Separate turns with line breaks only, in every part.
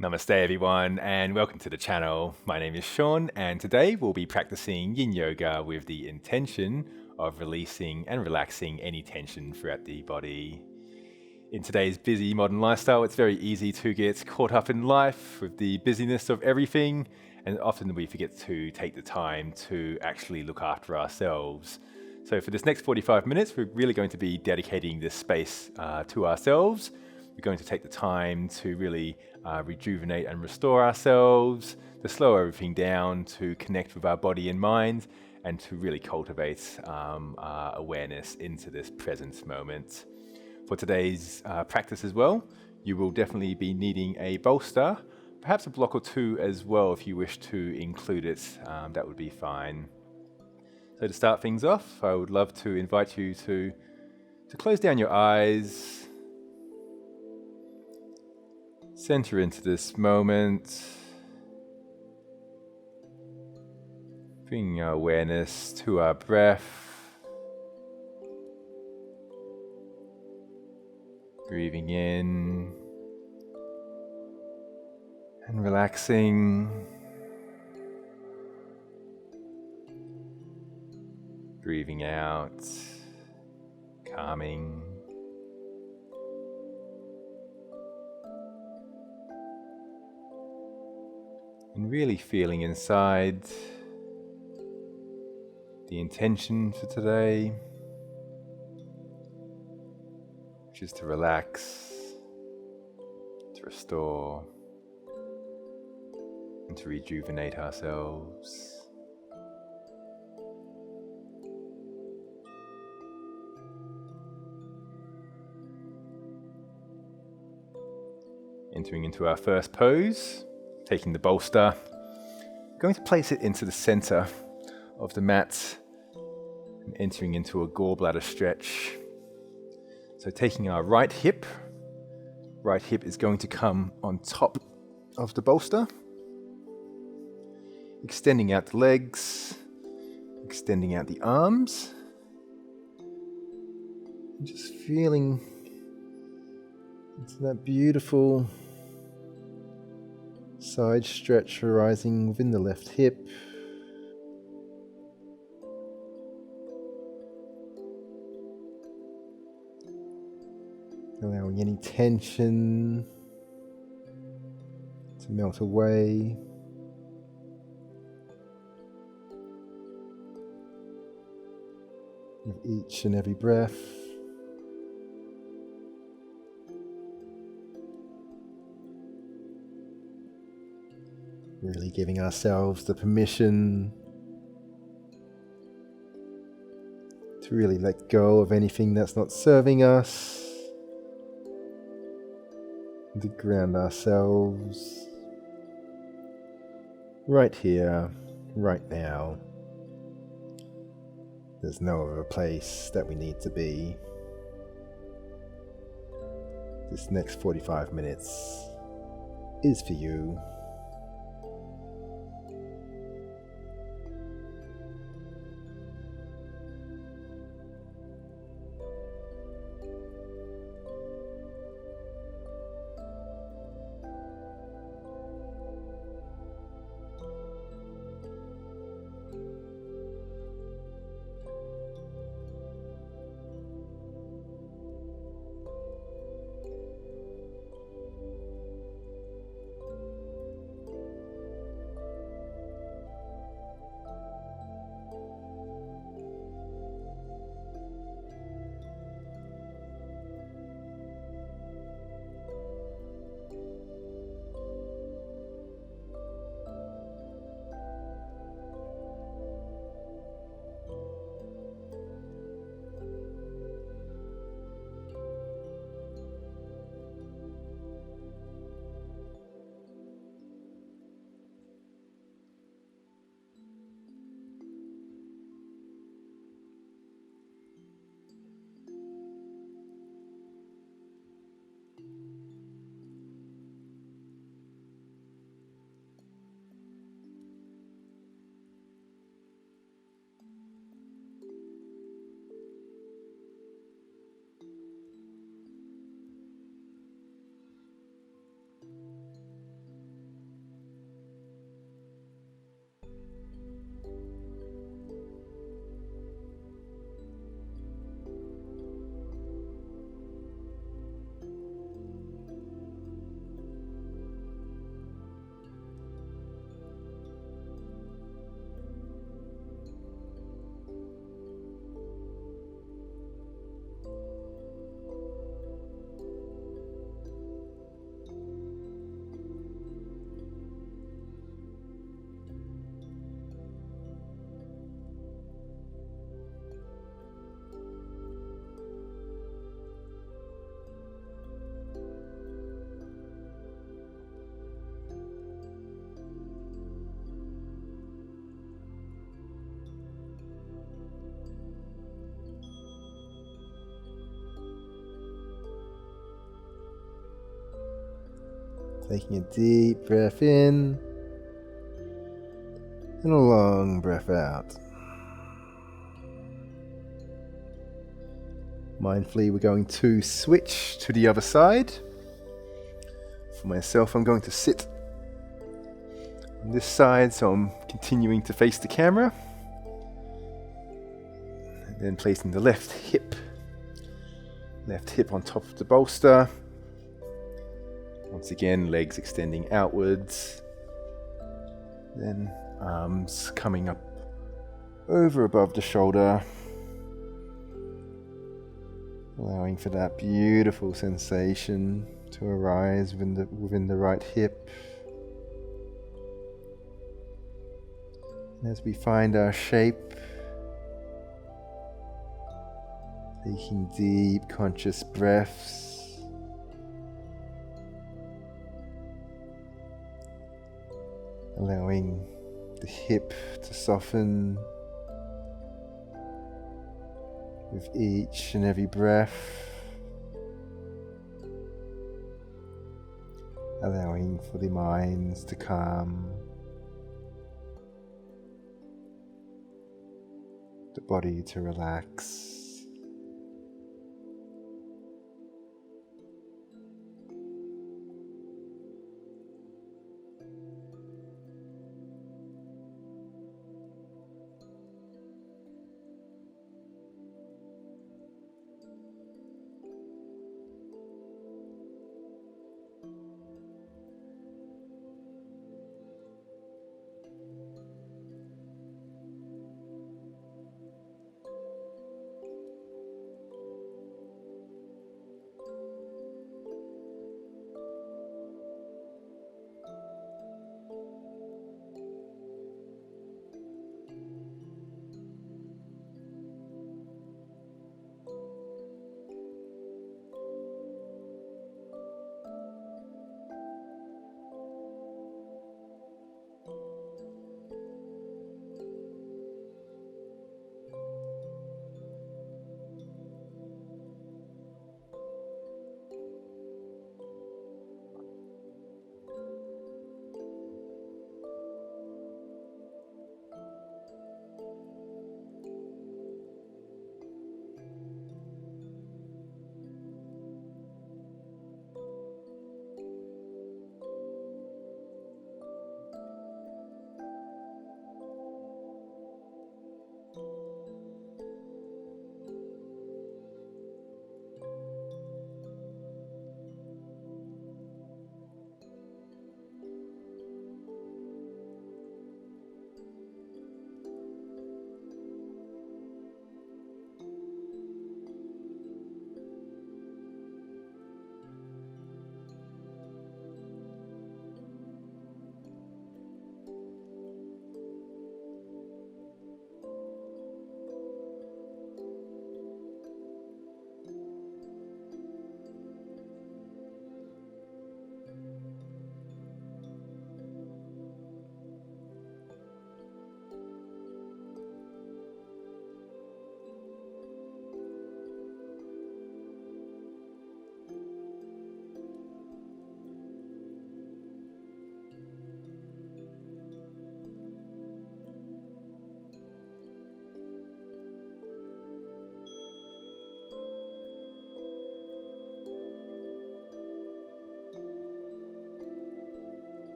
Namaste everyone and welcome to the channel. My name is Sean and today we'll be practicing Yin Yoga with the intention of releasing and relaxing any tension throughout the body. In today's busy modern lifestyle, it's very easy to get caught up in life with the busyness of everything, and often we forget to take the time to actually look after ourselves. So for this next 45 minutes, we're really going to be dedicating this space to ourselves. We're going to take the time to really rejuvenate and restore ourselves, to slow everything down, to connect with our body and mind, and to really cultivate our awareness into this present moment. For today's practice as well, you will definitely be needing a bolster, perhaps a block or two as well if you wish to include it, that would be fine. So to start things off, I would love to invite you to close down your eyes, center into this moment, bringing our awareness to our breath, breathing in and relaxing, breathing out, calming. And really feeling inside the intention for today, which is to relax, to restore, and to rejuvenate ourselves. Entering into our first pose, taking the bolster, going to place it into the center of the mat and entering into a gallbladder stretch. So taking our right hip is going to come on top of the bolster, extending out the legs, extending out the arms, and just feeling into that beautiful side stretch arising within the left hip. Allowing any tension to melt away. With each and every breath. Really giving ourselves the permission to really let go of anything that's not serving us, and to ground ourselves right here, right now. There's no other place that we need to be. This next 45 minutes is for you. Taking a deep breath in and a long breath out. Mindfully, we're going to switch to the other side. For myself, I'm going to sit on this side, so I'm continuing to face the camera. And then placing the left hip on top of the bolster. Once again, legs extending outwards. Then arms coming up over above the shoulder. Allowing for that beautiful sensation to arise within the right hip. And as we find our shape, taking deep conscious breaths. Allowing the hip to soften with each and every breath. Allowing for the minds to calm. The body to relax.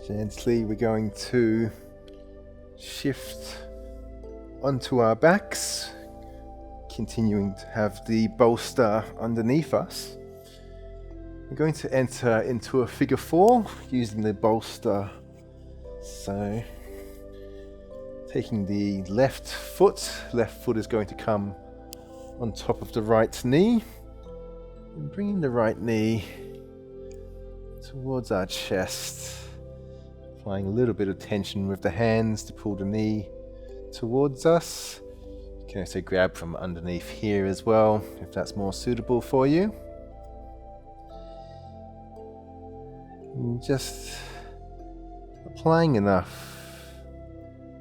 Gently, we're going to shift onto our backs, continuing to have the bolster underneath us. We're going to enter into a figure 4 using the bolster. So, taking the left foot is going to come on top of the right knee, and bringing the right knee towards our chest. Applying a little bit of tension with the hands to pull the knee towards us. You can also grab from underneath here as well, if that's more suitable for you. And just applying enough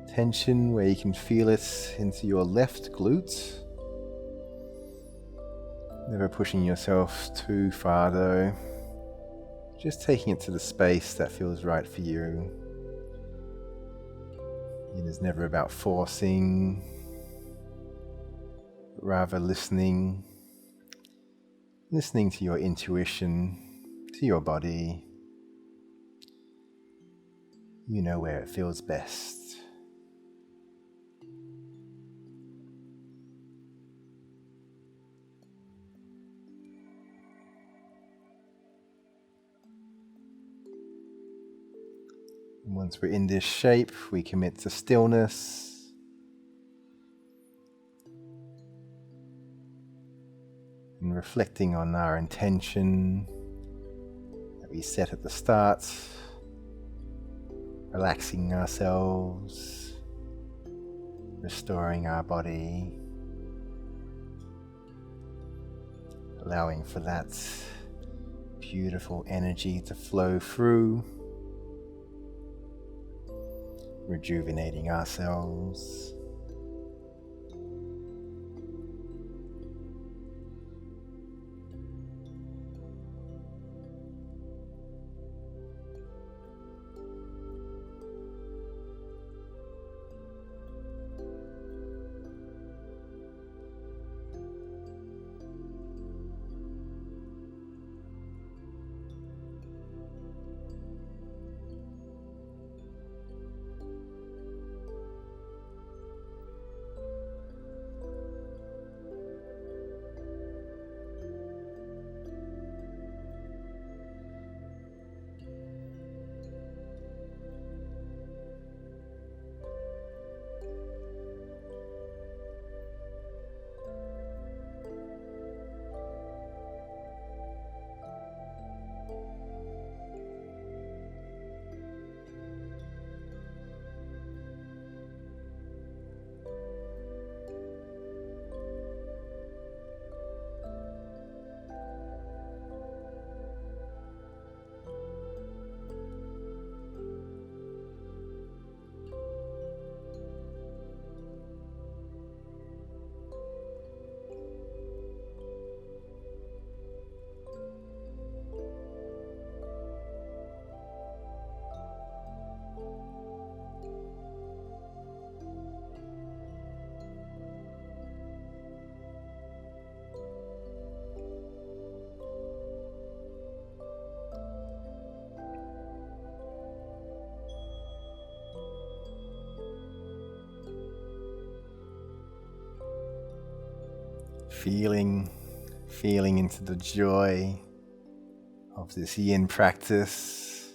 tension where you can feel it into your left glute. Never pushing yourself too far though. Just taking it to the space that feels right for you. It is never about forcing, but rather listening to your intuition, to your body. You know where it feels best. And once we're in this shape, we commit to stillness. And reflecting on our intention that we set at the start, relaxing ourselves, restoring our body, allowing for that beautiful energy to flow through, rejuvenating ourselves. Feeling into the joy of this yin practice,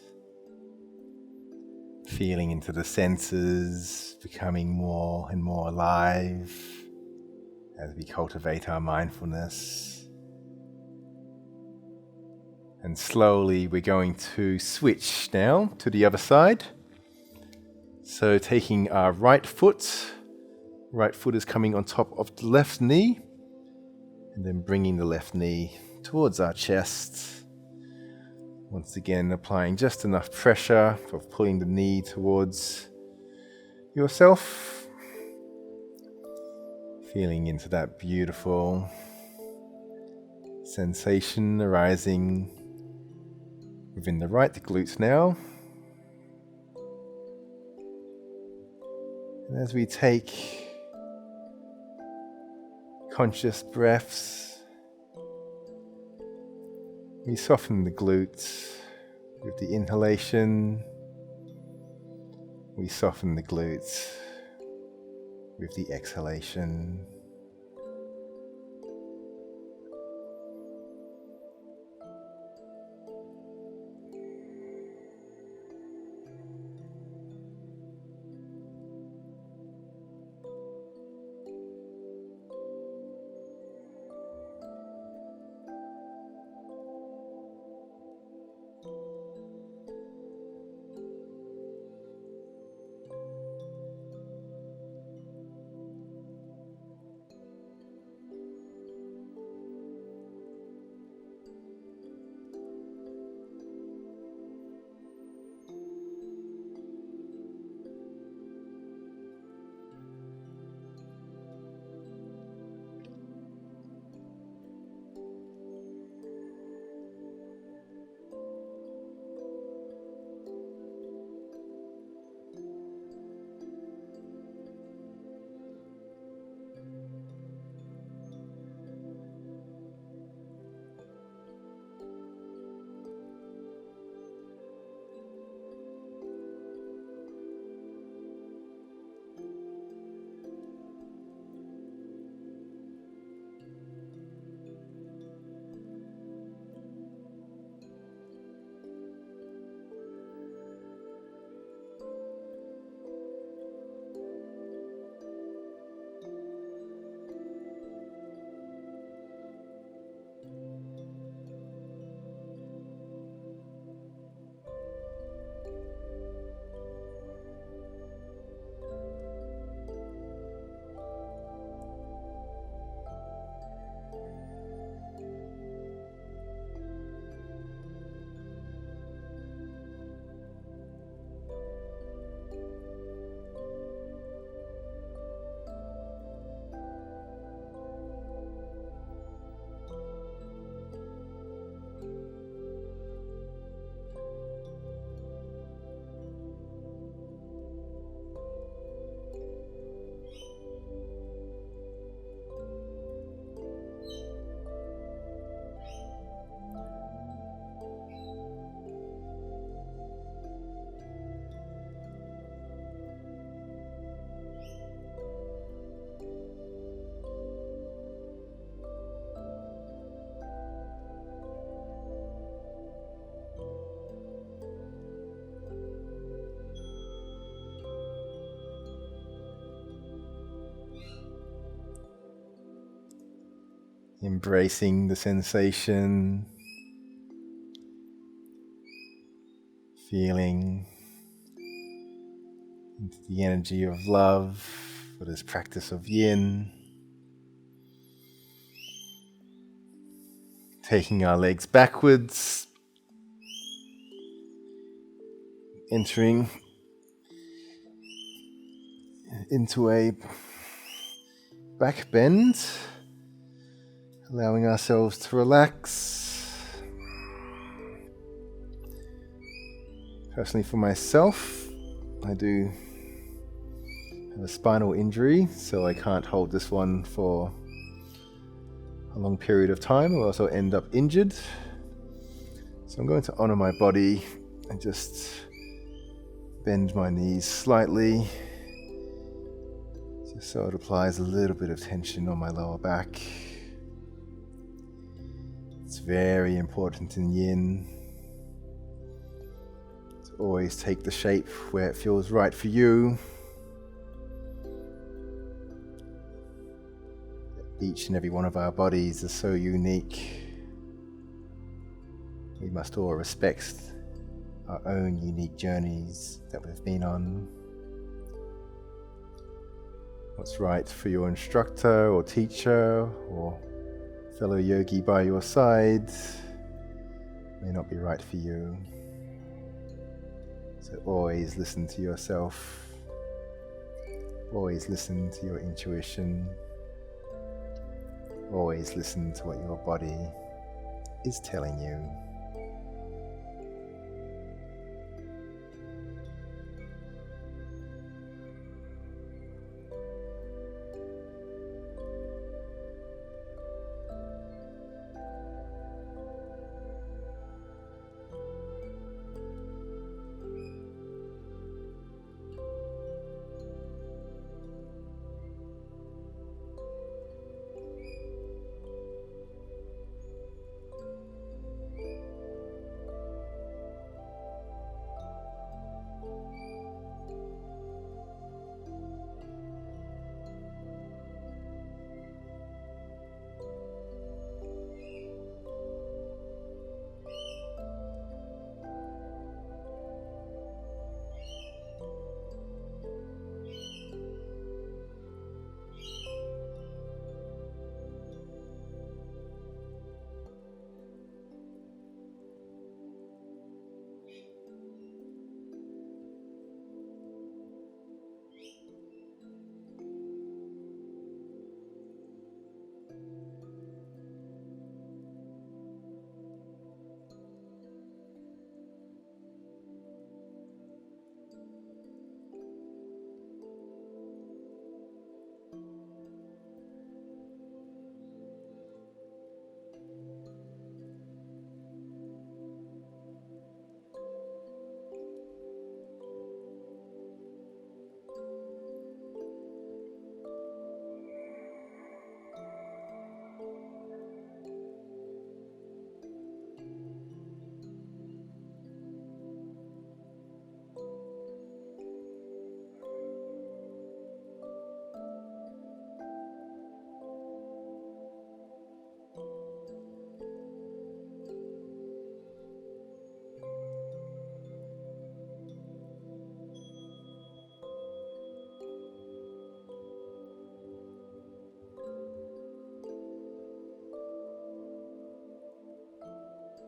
feeling into the senses becoming more and more alive as we cultivate our mindfulness. And slowly we're going to switch now to the other side. So taking our right foot is coming on top of the left knee, and then bringing the left knee towards our chest. Once again, applying just enough pressure for pulling the knee towards yourself. Feeling into that beautiful sensation arising within the right glute now. And as we take conscious breaths, we soften the glutes with the inhalation. We soften the glutes with the exhalation. embracing the sensation, feeling into the energy of love for this practice of yin, taking our legs backwards, entering into a back bend, allowing ourselves to relax. Personally, for myself, I do have a spinal injury, so I can't hold this one for a long period of time. I'll also end up injured. So I'm going to honor my body and just bend my knees slightly, just so it applies a little bit of tension on my lower back. It's very important in yin to always take the shape where it feels right for you. Each and every one of our bodies is so unique. We must all respect our own unique journeys that we've been on. What's right for your instructor or teacher or fellow yogi by your side may not be right for you. So always listen to yourself. Always listen to your intuition. Always listen to what your body is telling you.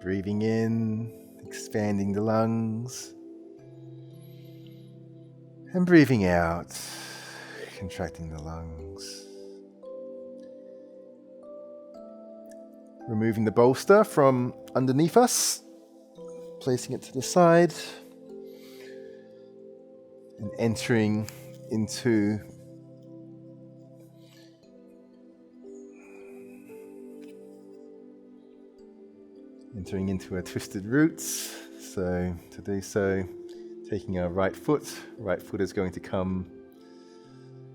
Breathing in, expanding the lungs, and breathing out, contracting the lungs. Removing the bolster from underneath us, placing it to the side, and entering into a twisted roots. So to do so, taking our right foot is going to come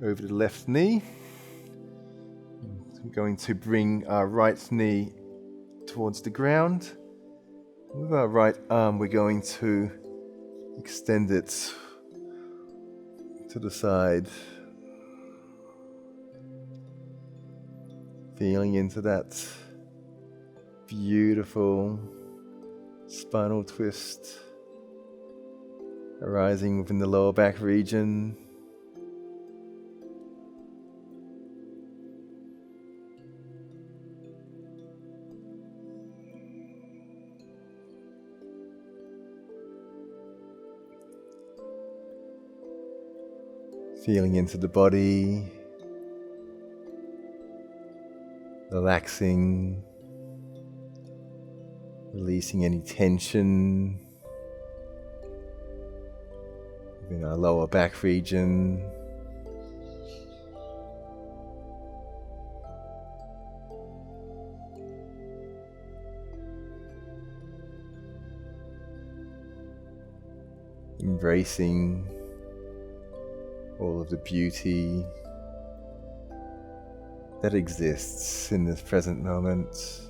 over the left knee. I'm going to bring our right knee towards the ground. With our right arm, we're going to extend it to the side, Feeling into that beautiful spinal twist arising within the lower back region. Feeling into the body, relaxing, releasing any tension within our lower back region. Embracing all of the beauty that exists in this present moment.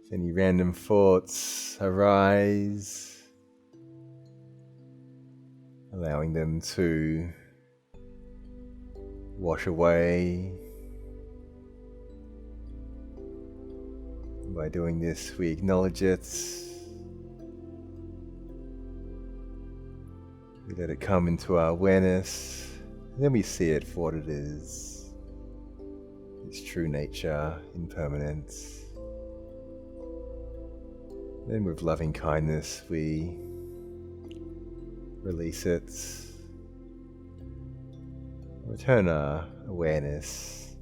If any random thoughts arise, allowing them to wash away. By doing this, we acknowledge it. We let it come into our awareness, and then we see it for what it is. Its true nature, impermanence. Then with loving kindness, we release it. Return our awareness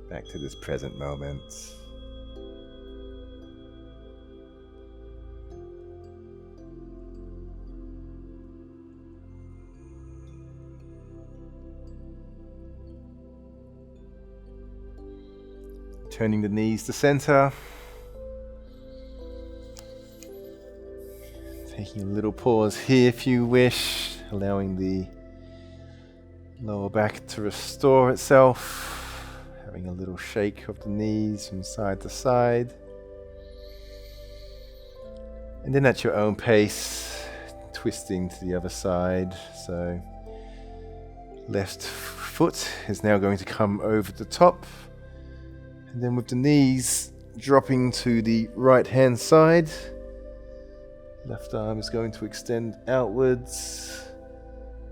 back to this present moment. Turning the knees to center. Taking a little pause here if you wish, allowing the lower back to restore itself. Having a little shake of the knees from side to side. And then at your own pace, twisting to the other side. So left foot is now going to come over the top. And then with the knees dropping to the right hand side, left arm is going to extend outwards,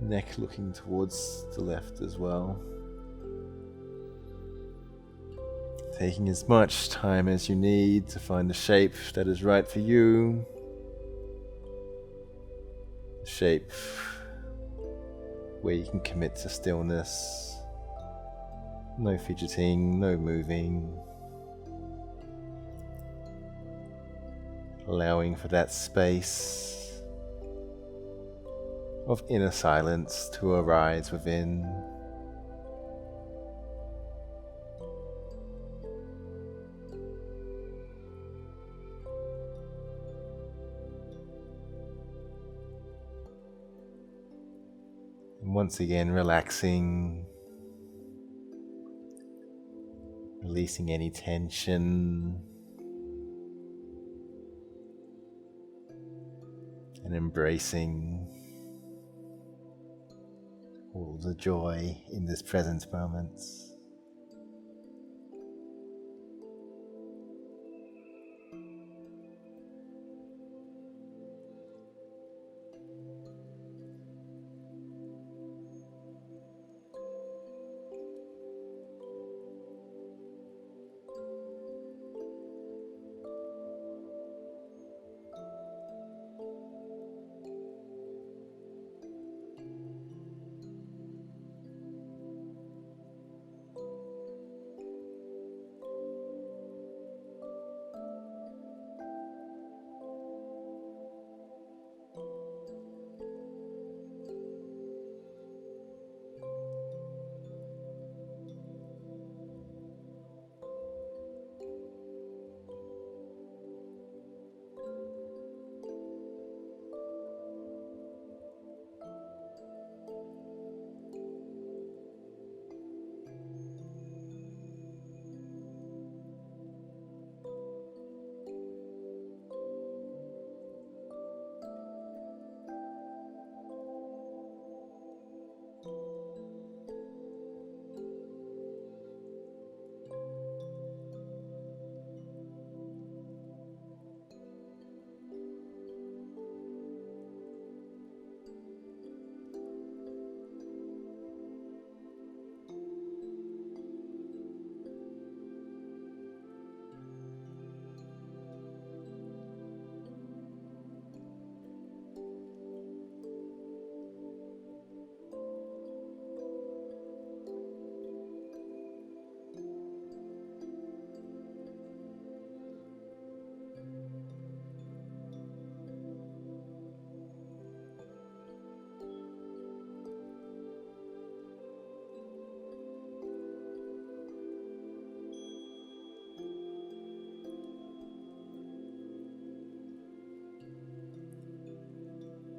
neck looking towards the left as well. Taking as much time as you need to find the shape that is right for you. The shape where you can commit to stillness. No fidgeting, no moving. Allowing for that space of inner silence to arise within. And once again, relaxing. Releasing any tension and embracing all the joy in this present moment.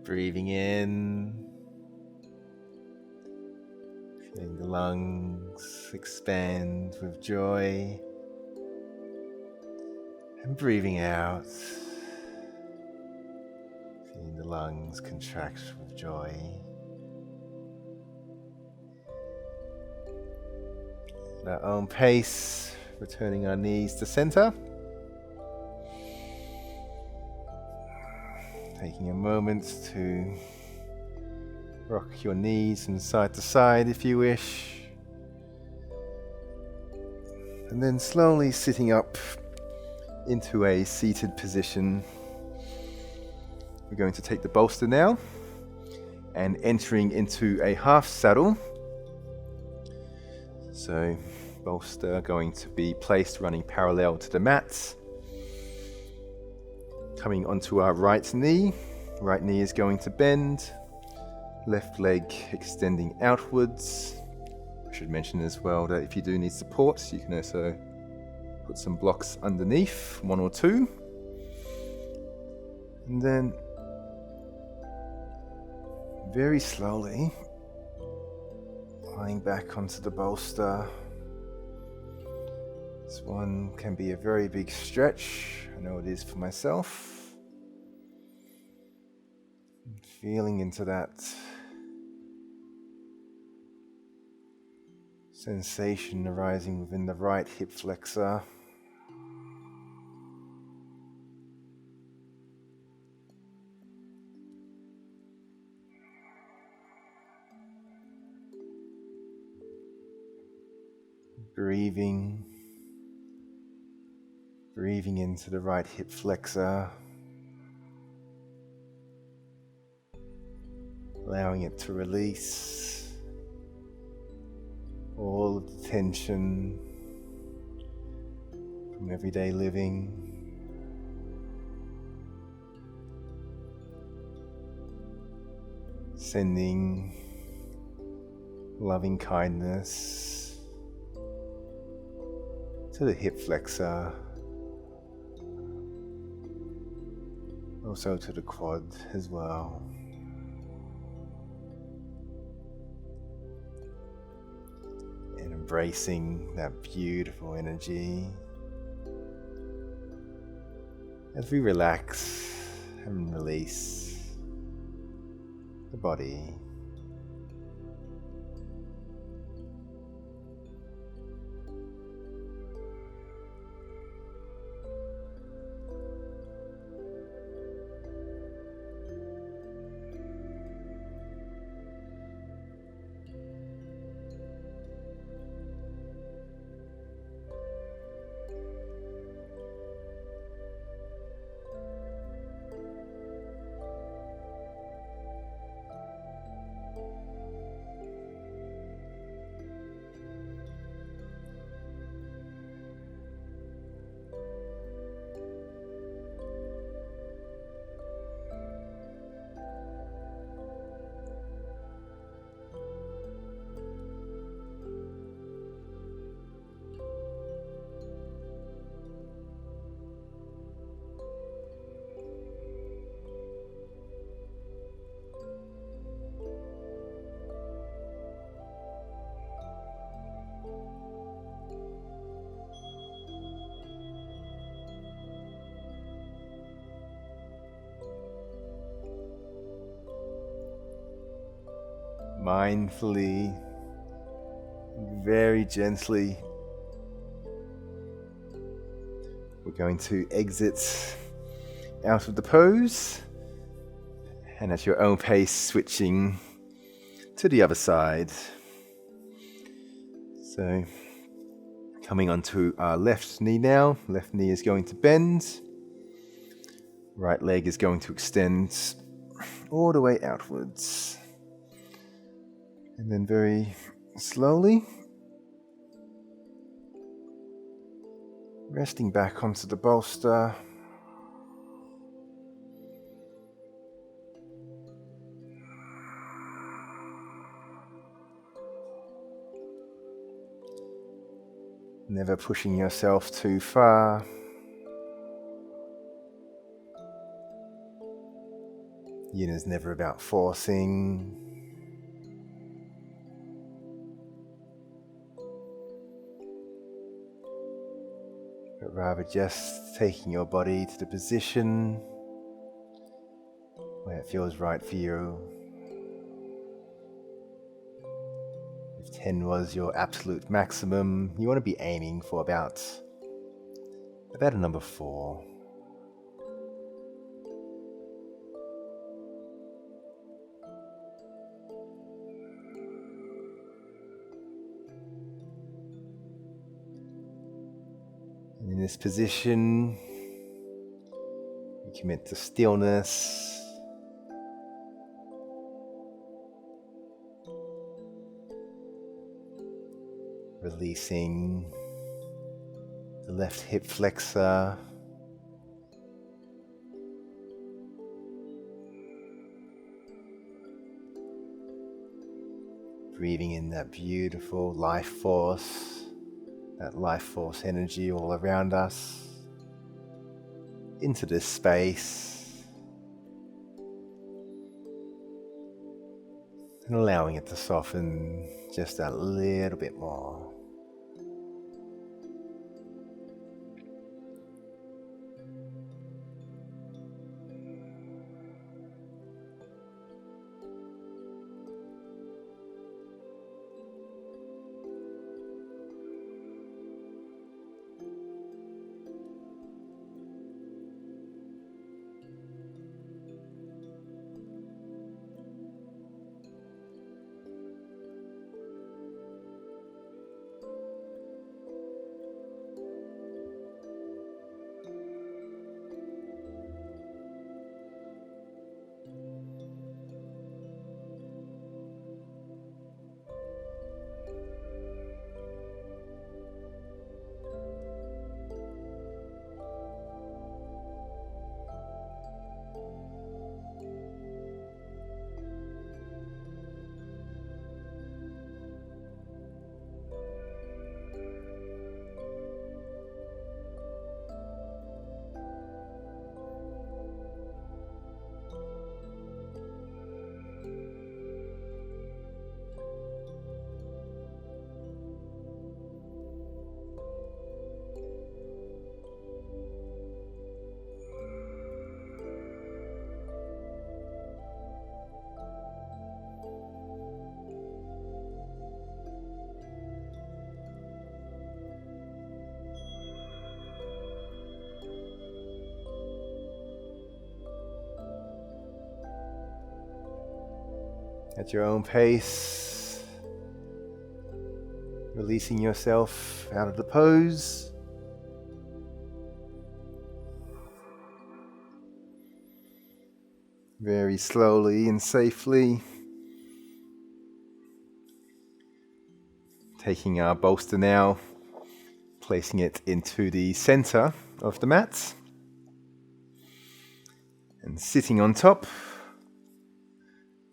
Breathing in, feeling the lungs expand with joy, and breathing out, feeling the lungs contract with joy. At our own pace, returning our knees to center. Taking a moment to rock your knees from side to side if you wish. And then slowly sitting up into a seated position. We're going to take the bolster now and entering into a half saddle. So bolster going to be placed running parallel to the mat. Coming onto our right knee is going to bend, left leg extending outwards. I should mention as well that if you do need support, you can also put some blocks underneath, 1 or 2. And then very slowly lying back onto the bolster. This one can be a very big stretch. I know it is for myself. Feeling into that sensation arising within the right hip flexor. Breathing into the right hip flexor, allowing it to release all of the tension from everyday living. Sending loving kindness to the hip flexor, also to the quad as well. And embracing that beautiful energy as we relax and release the body. Mindfully, very gently, we're going to exit out of the pose, and at your own pace switching to the other side. So coming onto our left knee now. Left knee is going to bend, right leg is going to extend all the way outwards. And then very slowly, resting back onto the bolster. Never pushing yourself too far. Yin is never about forcing. But rather just taking your body to the position where it feels right for you. If 10 was your absolute maximum, you want to be aiming for about a number 4. And in this position, you commit to stillness. Releasing the left hip flexor. Breathing in that beautiful life force, that life force energy all around us, into this space, and allowing it to soften just a little bit more. At your own pace, releasing yourself out of the pose. Very slowly and safely. Taking our bolster now, placing it into the center of the mat. And sitting on top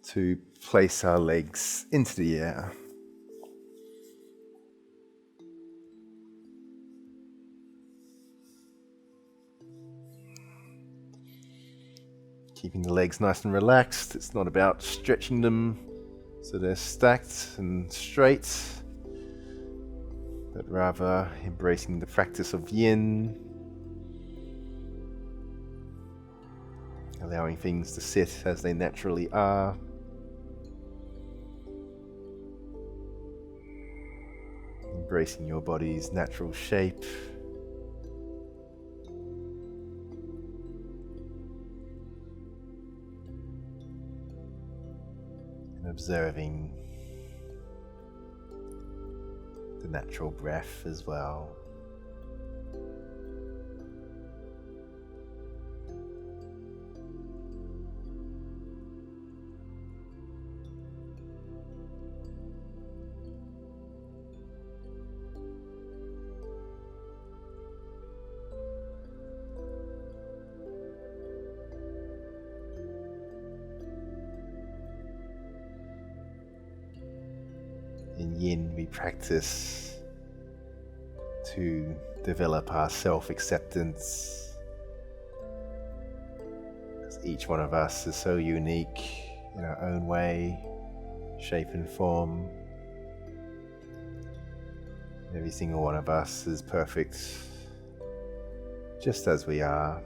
to place our legs into the air. Keeping the legs nice and relaxed. It's not about stretching them so they're stacked and straight, but rather embracing the practice of yin, allowing things to sit as they naturally are. Embracing your body's natural shape. And observing the natural breath as well. In yin, we practice to develop our self-acceptance. each one of us is so unique in our own way, shape and form. Every single one of us is perfect just as we are.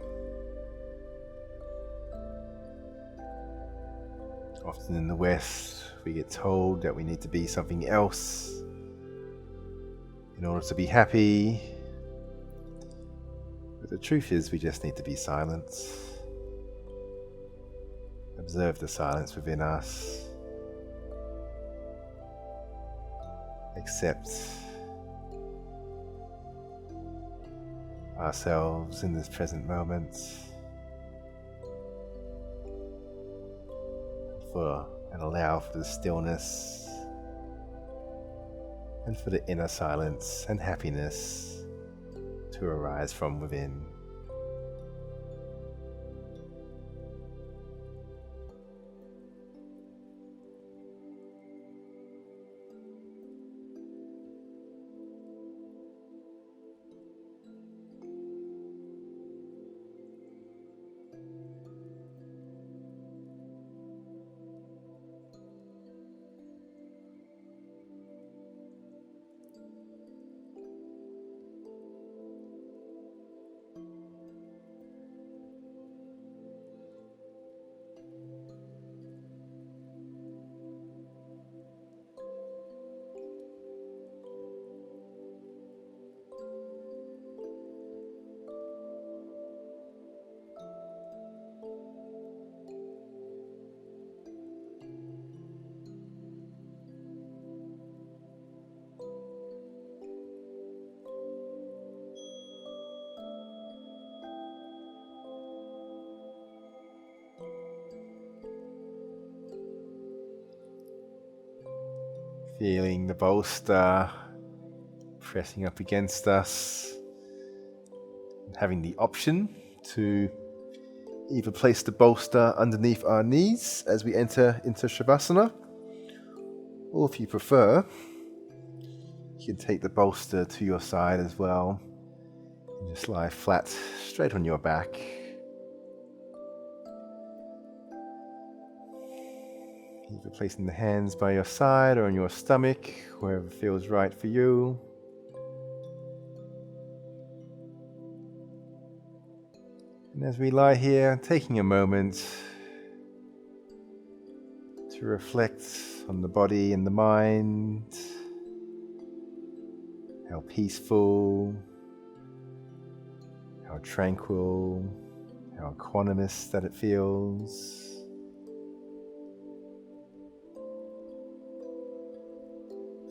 Often in the West, we get told that we need to be something else in order to be happy. But the truth is, we just need to be silent. Observe the silence within us. Accept ourselves in this present moment. And allow for the stillness and for the inner silence and happiness to arise from within. Feeling the bolster pressing up against us, and having the option to either place the bolster underneath our knees as we enter into Shavasana, or if you prefer, you can take the bolster to your side as well and just lie flat straight on your back. Either placing the hands by your side or on your stomach, wherever feels right for you. And as we lie here, taking a moment to reflect on the body and the mind, how peaceful, how tranquil, how equanimous that it feels.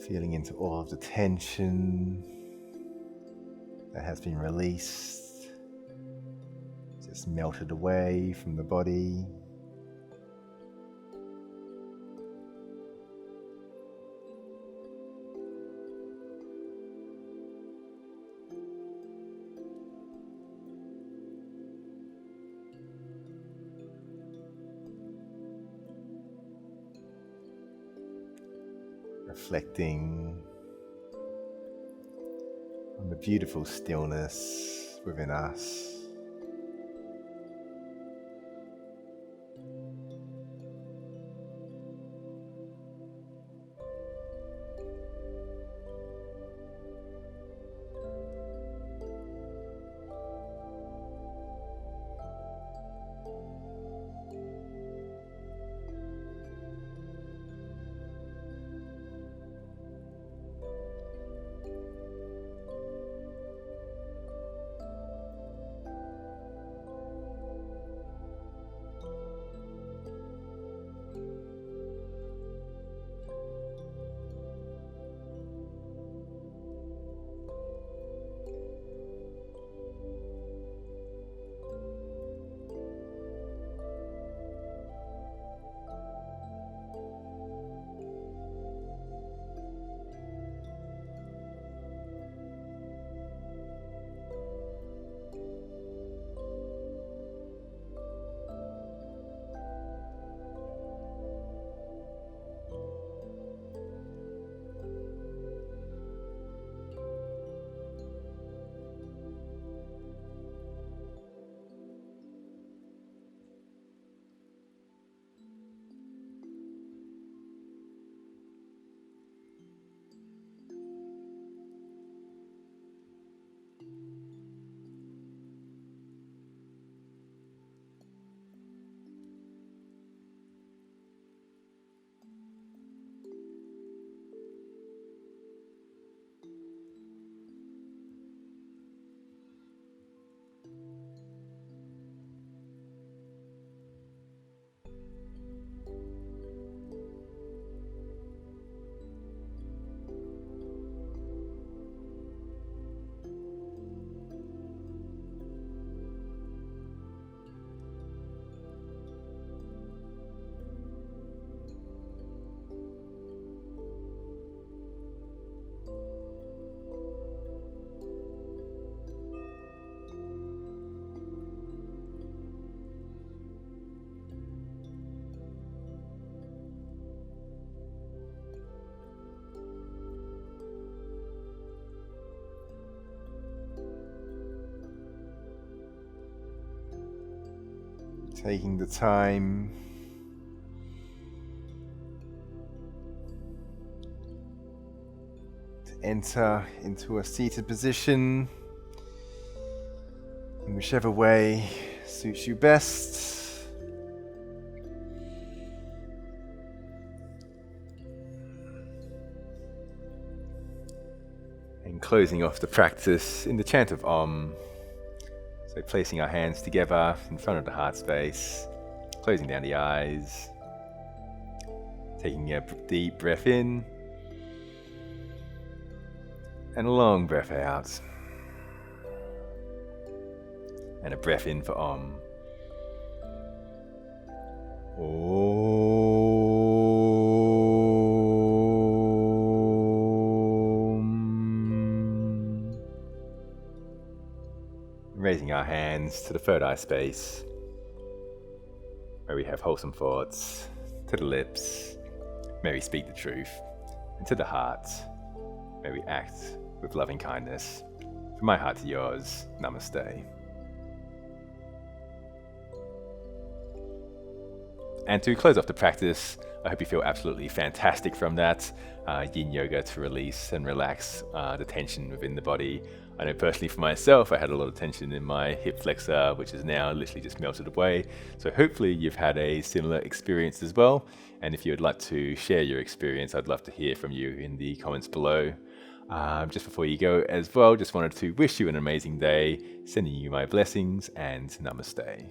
Feeling into all of the tension that has been released, just melted away from the body. Reflecting on the beautiful stillness within us. Taking the time to enter into a seated position in whichever way suits you best. And closing off the practice in the chant of Om. So placing our hands together in front of the heart space, closing down the eyes, taking a deep breath in, and a long breath out. And a breath in for Om. Om. Raising our hands to the third eye space, where we have wholesome thoughts, to the lips, may we speak the truth, and to the heart, may we act with loving kindness. From my heart to yours, Namaste. And to close off the practice, I hope you feel absolutely fantastic from that. Yin yoga to release and relax the tension within the body. I know personally for myself, I had a lot of tension in my hip flexor, which is now literally just melted away. So hopefully you've had a similar experience as well. And if you would like to share your experience, I'd love to hear from you in the comments below. Just before you go as well, just wanted to wish you an amazing day, sending you my blessings, and Namaste.